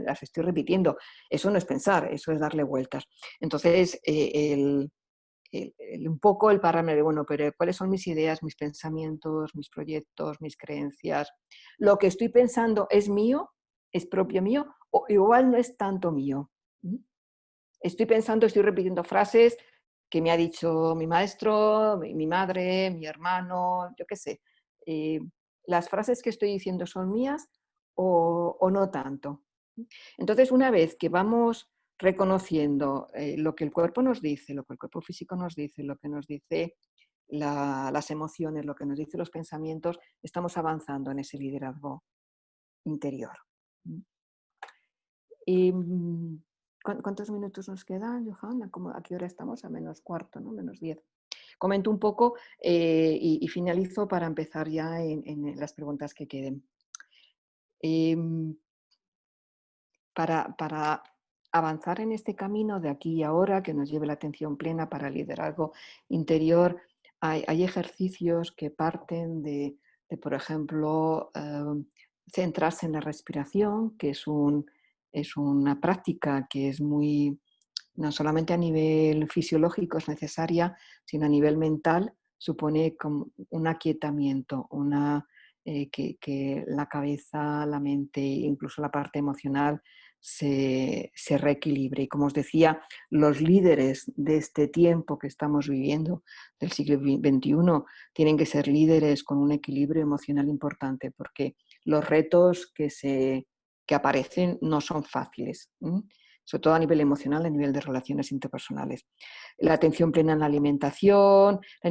las estoy repitiendo. Eso no es pensar, eso es darle vueltas. Entonces, un poco el pararme de, bueno, pero ¿cuáles son mis ideas, mis pensamientos, mis proyectos, mis creencias? ¿Lo que estoy pensando es mío, es propio mío, o igual no es tanto mío? Estoy pensando, estoy repitiendo frases que me ha dicho mi maestro, mi madre, mi hermano, yo qué sé. ¿Las frases que estoy diciendo son mías o no tanto? Entonces, una vez que vamos reconociendo lo que el cuerpo nos dice, lo que el cuerpo físico nos dice, lo que nos dice las emociones, lo que nos dice los pensamientos, estamos avanzando en ese liderazgo interior. Y, ¿cuántos minutos nos quedan, Johanna? ¿A qué hora estamos? A -4, ¿no? -10. Comento un poco y finalizo para empezar ya en las preguntas que queden. Para avanzar en este camino de aquí y ahora, que nos lleve la atención plena para el liderazgo interior, hay ejercicios que parten de por ejemplo, centrarse en la respiración, que es una práctica que es muy, no solamente a nivel fisiológico es necesaria, sino a nivel mental supone como un aquietamiento, que la cabeza, la mente, incluso la parte emocional se reequilibre. Y como os decía, los líderes de este tiempo que estamos viviendo, del siglo XXI, tienen que ser líderes con un equilibrio emocional importante, porque los retos que aparecen no son fáciles, sobre todo a nivel emocional, a nivel de relaciones interpersonales. La atención plena en la alimentación, la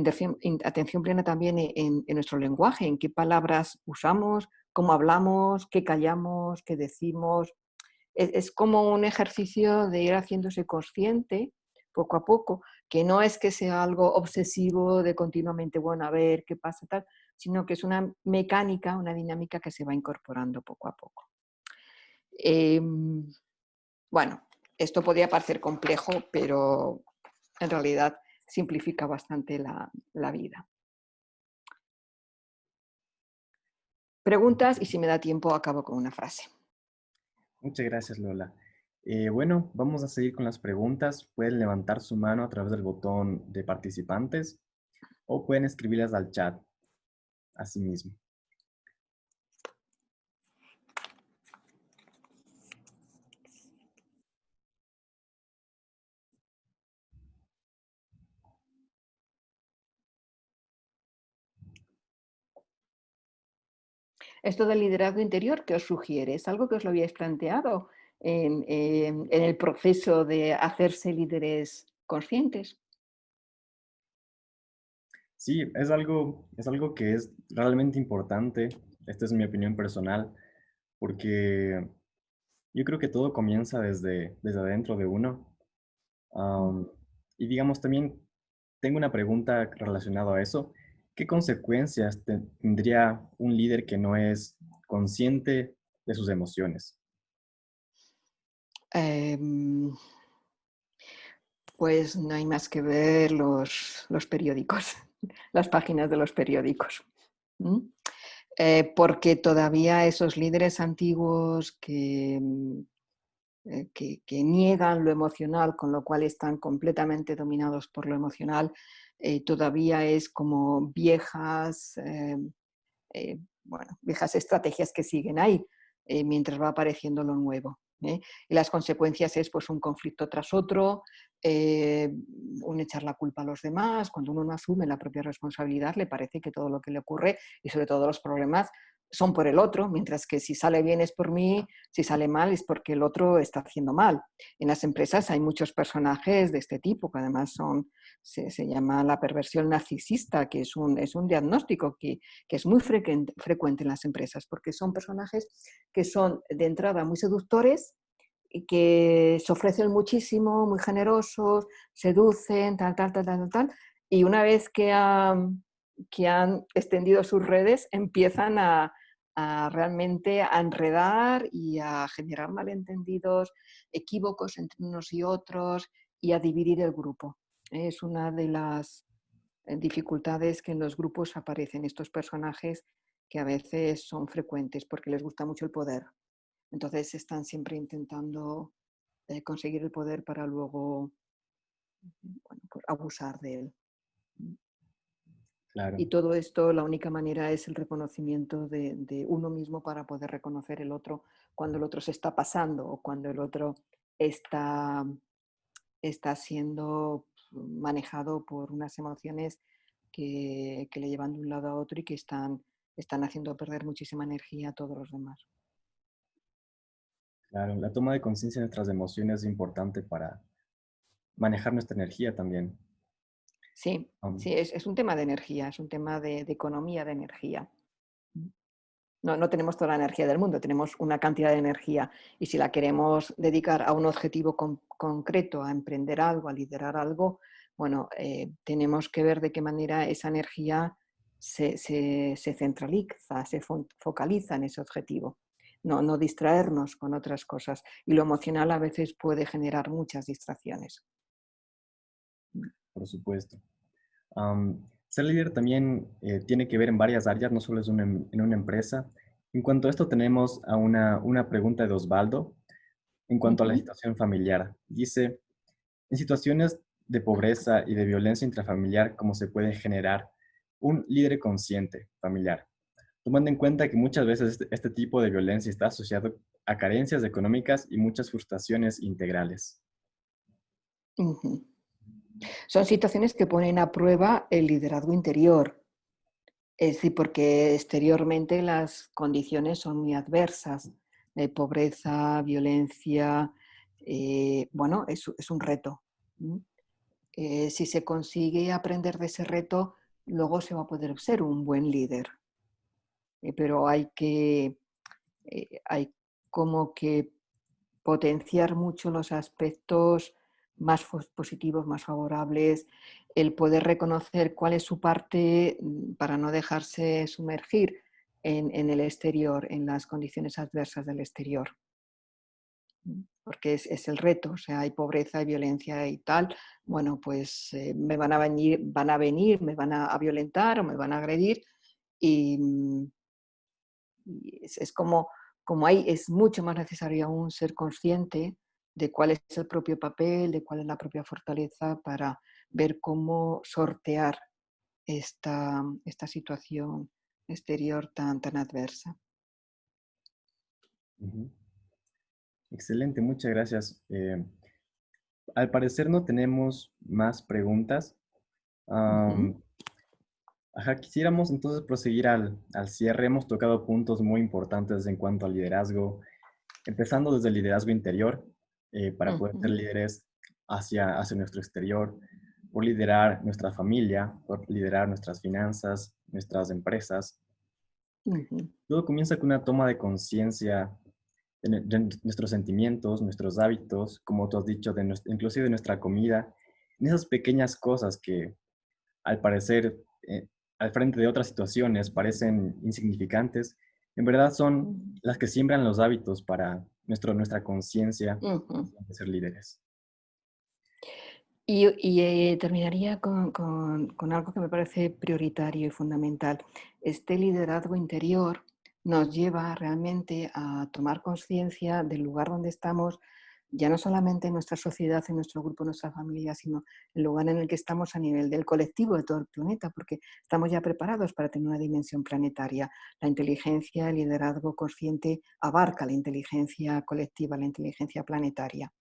atención plena también en nuestro lenguaje, en qué palabras usamos, cómo hablamos, qué callamos, qué decimos. Es como un ejercicio de ir haciéndose consciente poco a poco, que no es que sea algo obsesivo de continuamente, bueno, a ver qué pasa tal, sino que es una mecánica, una dinámica que se va incorporando poco a poco. Bueno, esto podría parecer complejo, pero en realidad simplifica bastante la vida. Preguntas y si me da tiempo acabo con una frase. Muchas gracias, Lola. Bueno, vamos a seguir con las preguntas. Pueden levantar su mano a través del botón de participantes o pueden escribirlas al chat, así mismo. Esto del liderazgo interior, ¿qué os sugiere? ¿Es algo que os lo habíais planteado en el proceso de hacerse líderes conscientes? Sí, es algo que es realmente importante. Esta es mi opinión personal, porque yo creo que todo comienza desde adentro de uno. Am, y digamos, también tengo una pregunta relacionada a eso. ¿Qué consecuencias tendría un líder que no es consciente de sus emociones? Em, Pues no hay más que ver los periódicos, las páginas de los periódicos. ¿Mm? Porque todavía esos líderes antiguos que niegan lo emocional, con lo cual están completamente dominados por lo emocional, todavía es como viejas estrategias que siguen ahí mientras va apareciendo lo nuevo. Y las consecuencias es pues un conflicto tras otro, un echar la culpa a los demás. Cuando uno no asume la propia responsabilidad, le parece que todo lo que le ocurre y sobre todo los problemas son por el otro, mientras que si sale bien es por mí, si sale mal es porque el otro está haciendo mal. En las empresas hay muchos personajes de este tipo, que además se llama la perversión narcisista, que es un diagnóstico que es muy frecuente en las empresas, porque son personajes que son de entrada muy seductores y que se ofrecen muchísimo, muy generosos, seducen, tal, y una vez que han extendido sus redes, empiezan a realmente a enredar y a generar malentendidos, equívocos entre unos y otros y a dividir el grupo. Es una de las dificultades que en los grupos aparecen estos personajes que a veces son frecuentes porque les gusta mucho el poder. Entonces están siempre intentando conseguir el poder para luego pues abusar de él. Claro, Y todo esto, la única manera es el reconocimiento de uno mismo para poder reconocer el otro cuando el otro se está pasando o cuando el otro está siendo manejado por unas emociones que le llevan de un lado a otro y que están haciendo perder muchísima energía a todos los demás. claro. La toma de conciencia de nuestras emociones es importante para manejar nuestra energía también. Sí, Um, sí, es un tema de energía, es un tema de economía de energía. No tenemos toda la energía del mundo, tenemos una cantidad de energía y si la queremos dedicar a un objetivo concreto, a emprender algo, a liderar algo, bueno, tenemos que ver de qué manera esa energía se centraliza, se focaliza en ese objetivo. No distraernos con otras cosas. Y lo emocional a veces puede generar muchas distracciones. por supuesto. Ser líder también tiene que ver en varias áreas, no solo es en una empresa. En cuanto a esto, tenemos a una pregunta de Osvaldo en cuanto a la situación familiar. Dice, en situaciones de pobreza y de violencia intrafamiliar, ¿cómo se puede generar un líder consciente familiar? Tomando en cuenta que muchas veces este tipo de violencia está asociado a carencias económicas y muchas frustraciones integrales. Ujú. Son situaciones que ponen a prueba el liderazgo interior. Es decir, porque exteriormente las condiciones son muy adversas. Pobreza, violencia, bueno, es un reto. Si se consigue aprender de ese reto, luego se va a poder ser un buen líder. Pero hay como que potenciar mucho los aspectos más positivos, más favorables, el poder reconocer cuál es su parte para no dejarse sumergir en el exterior, en las condiciones adversas del exterior. porque es el reto, o sea, hay pobreza, hay violencia y tal, bueno, pues me van a venir, me van a violentar o me van a agredir y, y es como hay, es mucho más necesario aún ser consciente de cuál es el propio papel, de cuál es la propia fortaleza para ver cómo sortear esta situación exterior tan adversa. Ujú. Excelente, muchas gracias. Al parecer no tenemos más preguntas. Ujú. Am, ajá, quisiéramos entonces proseguir al cierre. Hemos tocado puntos muy importantes en cuanto al liderazgo, empezando desde el liderazgo interior, para poder ser Ujú. líderes hacia nuestro exterior, por liderar nuestra familia, por liderar nuestras finanzas, nuestras empresas. Ujú. Todo comienza con una toma de conciencia de nuestros sentimientos, nuestros hábitos, como tú has dicho, inclusive de nuestra comida, en esas pequeñas cosas que al parecer al frente de otras situaciones parecen insignificantes, en verdad son las que siembran los hábitos para nuestra conciencia Ujú. de ser líderes. Y terminaría con algo que me parece prioritario y fundamental. Este liderazgo interior nos lleva realmente a tomar conciencia del lugar donde estamos, ya no solamente en nuestra sociedad, en nuestro grupo, en nuestra familia, sino el lugar en el que estamos a nivel del colectivo de todo el planeta, porque estamos ya preparados para tener una dimensión planetaria. La inteligencia, el liderazgo consciente abarca la inteligencia colectiva, la inteligencia planetaria.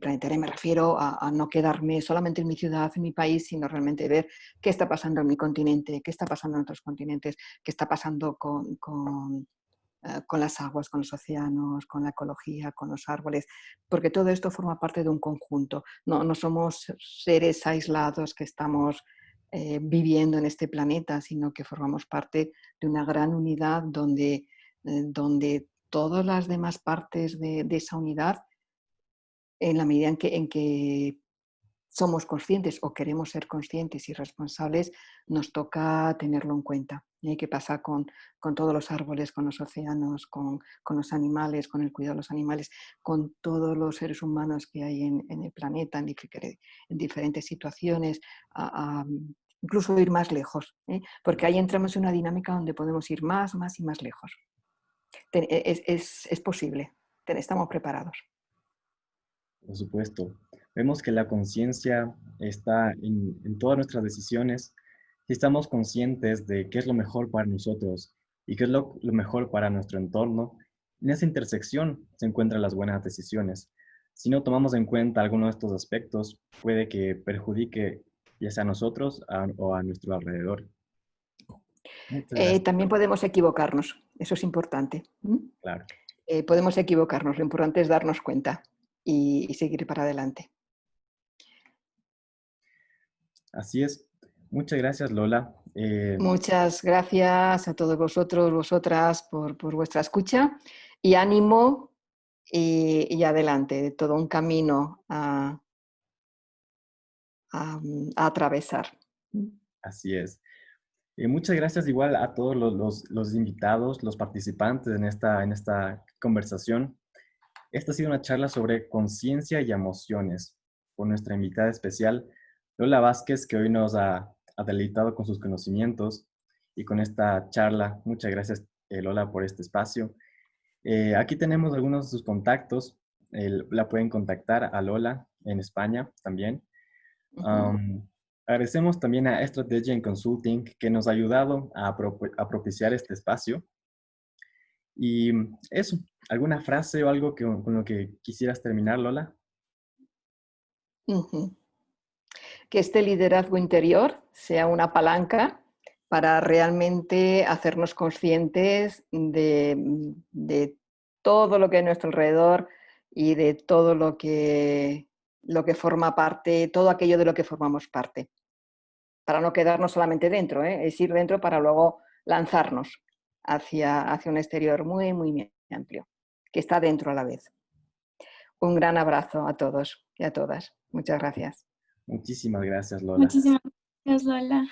Planetaria me refiero a no quedarme solamente en mi ciudad, en mi país, sino realmente ver qué está pasando en mi continente, qué está pasando en otros continentes, qué está pasando con las aguas, con los océanos, con la ecología, con los árboles, porque todo esto forma parte de un conjunto. No somos seres aislados que estamos viviendo en este planeta, sino que formamos parte de una gran unidad donde todas las demás partes de esa unidad, en la medida en que somos conscientes o queremos ser conscientes y responsables, nos toca tenerlo en cuenta. ¿Y qué pasa con todos los árboles, con los océanos, con los animales, con el cuidado de los animales, con todos los seres humanos que hay en el planeta, en diferentes situaciones, incluso ir más lejos? Porque ahí entramos en una dinámica donde podemos ir más y más lejos. Es posible, estamos preparados. Por supuesto. Vemos que la conciencia está en todas nuestras decisiones. Si estamos conscientes de qué es lo mejor para nosotros y qué es lo mejor para nuestro entorno, en esa intersección se encuentran las buenas decisiones. Si no tomamos en cuenta alguno de estos aspectos, puede que perjudique ya sea a nosotros o a nuestro alrededor. Muchas gracias. También podemos equivocarnos, eso es importante. Claro. Podemos equivocarnos, lo importante es darnos cuenta y seguir para adelante. Así es. Muchas gracias, Lola. Muchas gracias a todos vosotros, vosotras, por vuestra escucha y ánimo y adelante, todo un camino a atravesar. Así es. Muchas gracias igual a todos los invitados, los participantes en esta conversación. Esta ha sido una charla sobre conciencia y emociones por nuestra invitada especial, Lola Vázquez, que hoy nos ha deleitado con sus conocimientos y con esta charla. Muchas gracias, Lola, por este espacio. Aquí tenemos algunos de sus contactos. La pueden contactar a Lola en España también. Agradecemos también a Strategy and Consulting que nos ha ayudado a propiciar este espacio. Y eso, ¿alguna frase o algo con lo que quisieras terminar, Lola? Que este liderazgo interior sea una palanca para realmente hacernos conscientes de todo lo que hay a nuestro alrededor y de todo lo que forma parte, todo aquello de lo que formamos parte. Para no quedarnos solamente dentro, es ir dentro para luego lanzarnos hacia un exterior muy, muy amplio, que está dentro a la vez. Un gran abrazo a todos y a todas. Muchas gracias. Muchísimas gracias, Lola. Muchísimas gracias, Lola.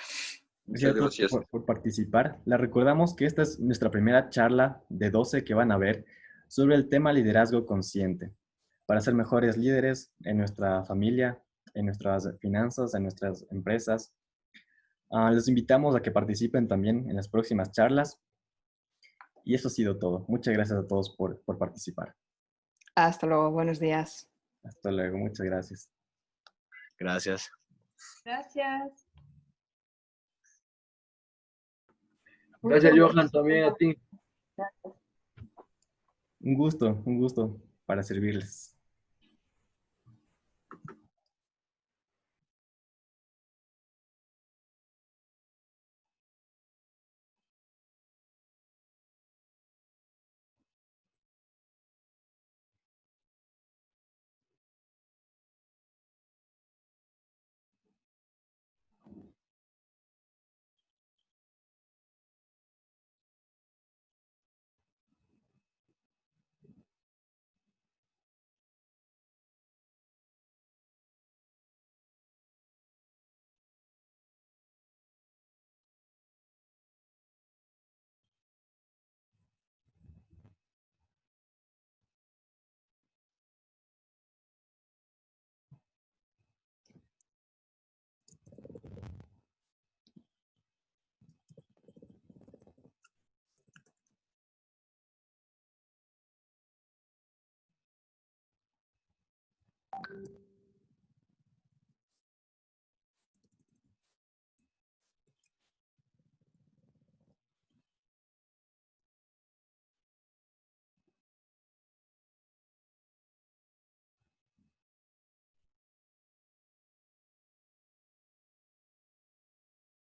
Muchas Gracias a todos gracias. por participar. Les recordamos que esta es nuestra primera charla de 12 que van a ver sobre el tema liderazgo consciente. para ser mejores líderes en nuestra familia, en nuestras finanzas, en nuestras empresas. Les invitamos a que participen también en las próximas charlas. Y eso ha sido todo. Muchas gracias a todos por participar. Hasta luego, buenos días. Hasta luego, muchas gracias. Gracias. Gracias. Gracias, Johan, también a ti. Un gusto para servirles.